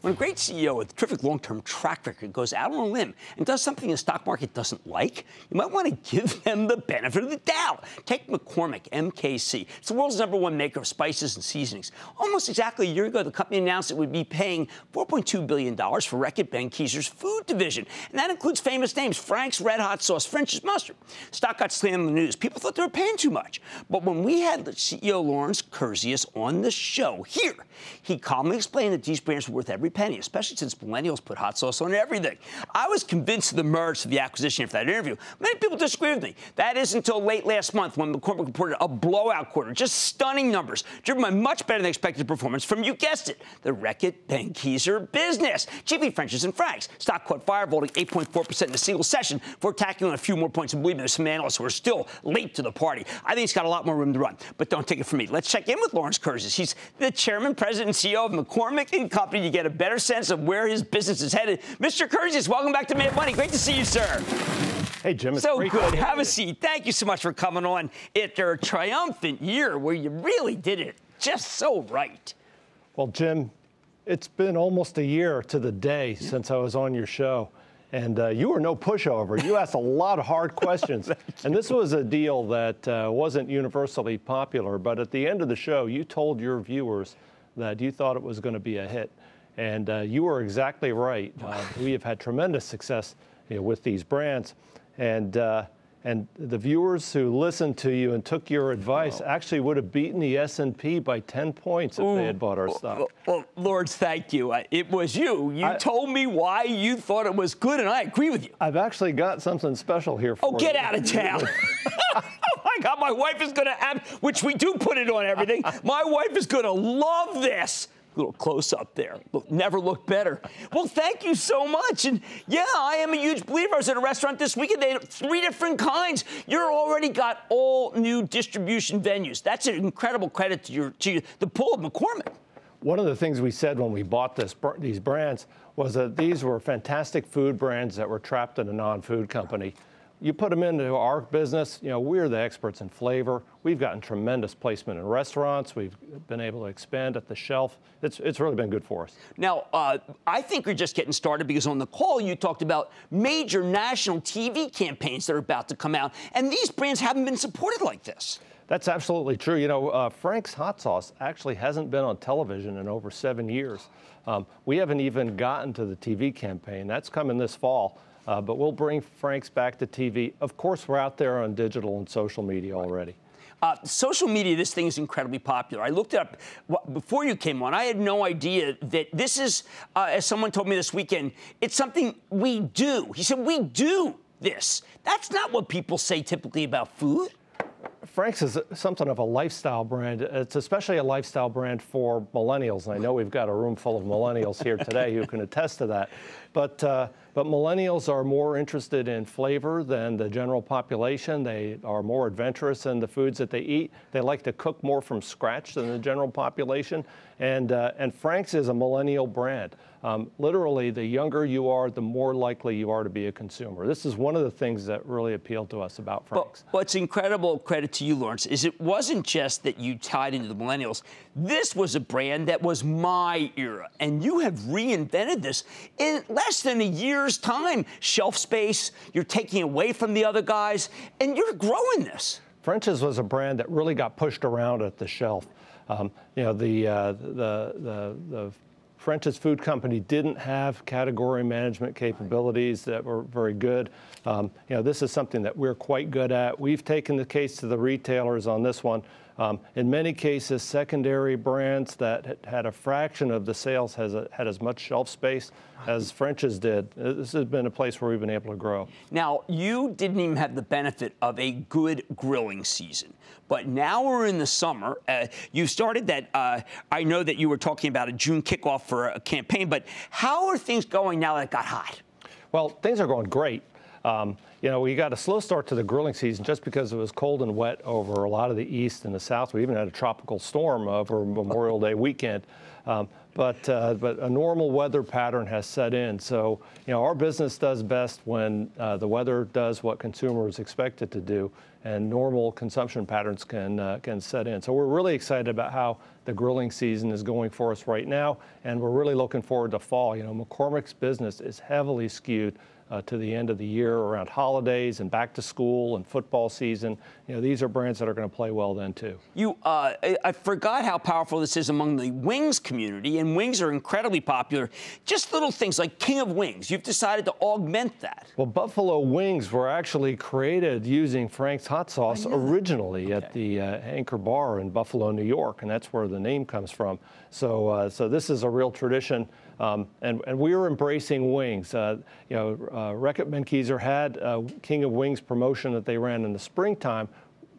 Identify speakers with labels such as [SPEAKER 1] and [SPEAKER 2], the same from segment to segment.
[SPEAKER 1] When a great CEO with a terrific long-term track record goes out on a limb and does something the stock market doesn't like, you might want to give them the benefit of the doubt. Take McCormick, MKC. It's the world's #1 maker of spices and seasonings. Almost exactly a year ago, the company announced it would be paying $4.2 billion for Reckitt Benckiser's food division. And that includes famous names, Frank's RedHot sauce, French's mustard. Stock got slammed in the news. People thought they were paying too much. But when we had the CEO Lawrence Kurzius on the show here, he calmly explained that these brands were worth every penny, especially since millennials put hot sauce on everything. I was convinced of the merits of the acquisition after that interview. Many people disagree with me. That is until late last month when McCormick reported a blowout quarter, just stunning numbers, driven by much better than expected performance from, you guessed it, the Reckitt Benckiser business, chiefly French's and Frank's. Stock caught fire, vaulting 8.4% in a single session for tacking on a few more points. And believe me, there's some analysts who are still late to the party. I think it's got a lot more room to run, but don't take it from me. Let's check in with Lawrence Kurzius. He's the chairman, president, and CEO of McCormick & Company to get a better sense of where his business is headed. Mr. Kurzius, welcome back to Mad Money. Great to see you, sir.
[SPEAKER 2] Hey, Jim.
[SPEAKER 1] So good. Have a seat. Thank you so much for coming on after a triumphant year where you really did it just so right.
[SPEAKER 2] Well, Jim, it's been almost a year to the day since I was on your show. And you were no pushover. You asked a lot of hard questions. And this was a deal that wasn't universally popular. But at the end of the show, you told your viewers that you thought it was going to be a hit. And you were exactly right. We have had tremendous success with these brands. And the viewers who listened to you and took your advice actually would have beaten the S&P by 10 points if they had bought our stock.
[SPEAKER 1] Well, Lawrence, thank you. It was you. You told me why you thought it was good, and I agree with you.
[SPEAKER 2] I've actually got something special here for you.
[SPEAKER 1] Oh, get out of town. Oh, my God, my wife is going to have, which we do put it on everything. My wife is going to love this. A little close up there. Never looked better. Well, thank you so much. And yeah, I am a huge believer. I was at a restaurant this weekend. They had 3 different kinds. You're already got all new distribution venues. That's an incredible credit to the pull of McCormick.
[SPEAKER 2] One of the things we said when we bought these brands was that these were fantastic food brands that were trapped in a non-food company. You put them into our business, we're the experts in flavor. We've gotten tremendous placement in restaurants. We've been able to expand at the shelf. It's really been good for us.
[SPEAKER 1] Now, I think you're just getting started because on the call you talked about major national TV campaigns that are about to come out, and these brands haven't been supported like this.
[SPEAKER 2] That's absolutely true. Frank's hot sauce actually hasn't been on television in over 7 years. We haven't even gotten to the TV campaign. That's coming this fall. But we'll bring Frank's back to TV. Of course, we're out there on digital and social media already.
[SPEAKER 1] Social media, this thing is incredibly popular. I looked it up before you came on. I had no idea that this is, as someone told me this weekend, it's something we do. He said, we do this. That's not what people say typically about food.
[SPEAKER 2] Frank's is something of a lifestyle brand. It's especially a lifestyle brand for millennials. And I know we've got a room full of millennials here today who can attest to that. But millennials are more interested in flavor than the general population. They are more adventurous in the foods that they eat. They like to cook more from scratch than the general population. And Frank's is a millennial brand. Literally, the younger you are, the more likely you are to be a consumer. This is one of the things that really appealed to us about Frank's.
[SPEAKER 1] What's incredible credit to you, Lawrence, is it wasn't just that you tied into the millennials. This was a brand that was my era, and you have reinvented this in less than a year's time. Shelf space, you're taking away from the other guys, and you're growing this.
[SPEAKER 2] French's was a brand that really got pushed around at the shelf. The French's Food Company didn't have category management capabilities that were very good. This is something that we're quite good at. We've taken the case to the retailers on this one. In many cases, secondary brands that had a fraction of the sales had as much shelf space as French's did. This has been a place where we've been able to grow.
[SPEAKER 1] Now, you didn't even have the benefit of a good grilling season. But now we're in the summer. You started that, I know that you were talking about a June kickoff for a campaign, but how are things going now that it got hot?
[SPEAKER 2] Well, things are going great. We got a slow start to the grilling season just because it was cold and wet over a lot of the east and the south. We even had a tropical storm over Memorial Day weekend. But a normal weather pattern has set in. So, our business does best when the weather does what consumers expect it to do, and normal consumption patterns can set in. So we're really excited about how the grilling season is going for us right now, and we're really looking forward to fall. McCormick's business is heavily skewed to the end of the year around holidays and back to school and football season. These are brands that are going to play well then too.
[SPEAKER 1] I forgot how powerful this is among the wings community, and wings are incredibly popular. Just little things like King of Wings. You've decided to augment that.
[SPEAKER 2] Well, Buffalo wings were actually created using Frank's hot sauce originally at the Anchor Bar in Buffalo, New York, and that's where the name comes from. So this is a real tradition. And we're embracing wings. Reckitt Benckiser had a King of Wings promotion that they ran in the springtime.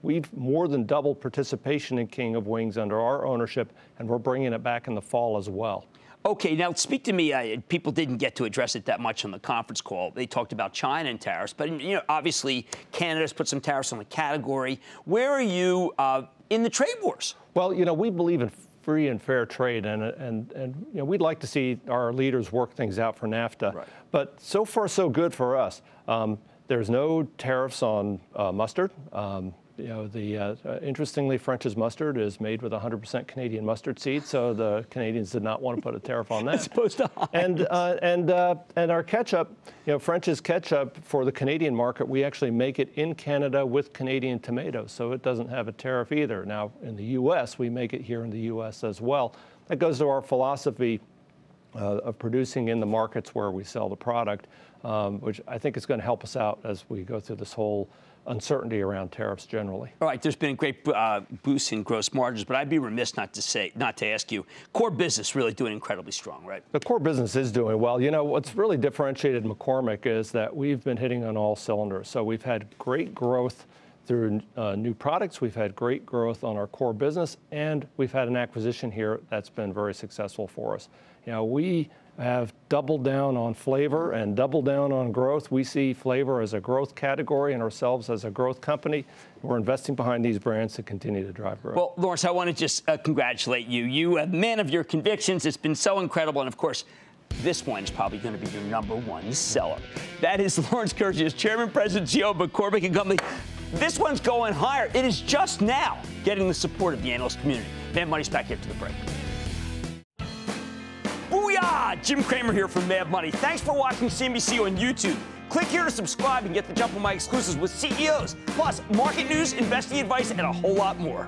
[SPEAKER 2] We've more than doubled participation in King of Wings under our ownership, and we're bringing it back in the fall as well.
[SPEAKER 1] Okay, now speak to me. People didn't get to address it that much on the conference call. They talked about China and tariffs, but obviously Canada's put some tariffs on the category. Where are you in the trade wars?
[SPEAKER 2] Well, we believe in free and fair trade, and we'd like to see our leaders work things out for NAFTA. Right. But so far, so good for us. There's no tariffs on mustard. Interestingly, French's mustard is made with 100% Canadian mustard seed, so the Canadians did not want to put a tariff on that.
[SPEAKER 1] As opposed to
[SPEAKER 2] and our ketchup, French's ketchup for the Canadian market, we actually make it in Canada with Canadian tomatoes, so it doesn't have a tariff either. Now, in the U.S., we make it here in the U.S. as well. That goes to our philosophy of producing in the markets where we sell the product, which I think is going to help us out as we go through this whole uncertainty around tariffs generally. All
[SPEAKER 1] right, there's been a great boost in gross margins, but I'd be remiss not to ask you, core business really doing incredibly strong, right?
[SPEAKER 2] The core business is doing well. What's really differentiated McCormick is that we've been hitting on all cylinders. So we've had great growth through new products. We've had great growth on our core business, and we've had an acquisition here that's been very successful for us. We have doubled down on flavor and doubled down on growth. We see flavor as a growth category and ourselves as a growth company. We're investing behind these brands to continue to drive growth.
[SPEAKER 1] Well, Lawrence, I want to just congratulate you. You, a man of your convictions, it's been so incredible. And of course, this one is probably going to be your #1 seller. That is Lawrence Kurzius, Chairman, President, CEO of McCormick & Company. This one's going higher. It is just now getting the support of the analyst community. Mad Money's back after the break. Booyah! Jim Cramer here from Mad Money. Thanks for watching CNBC on YouTube. Click here to subscribe and get the jump on my exclusives with CEOs, plus market news, investing advice, and a whole lot more.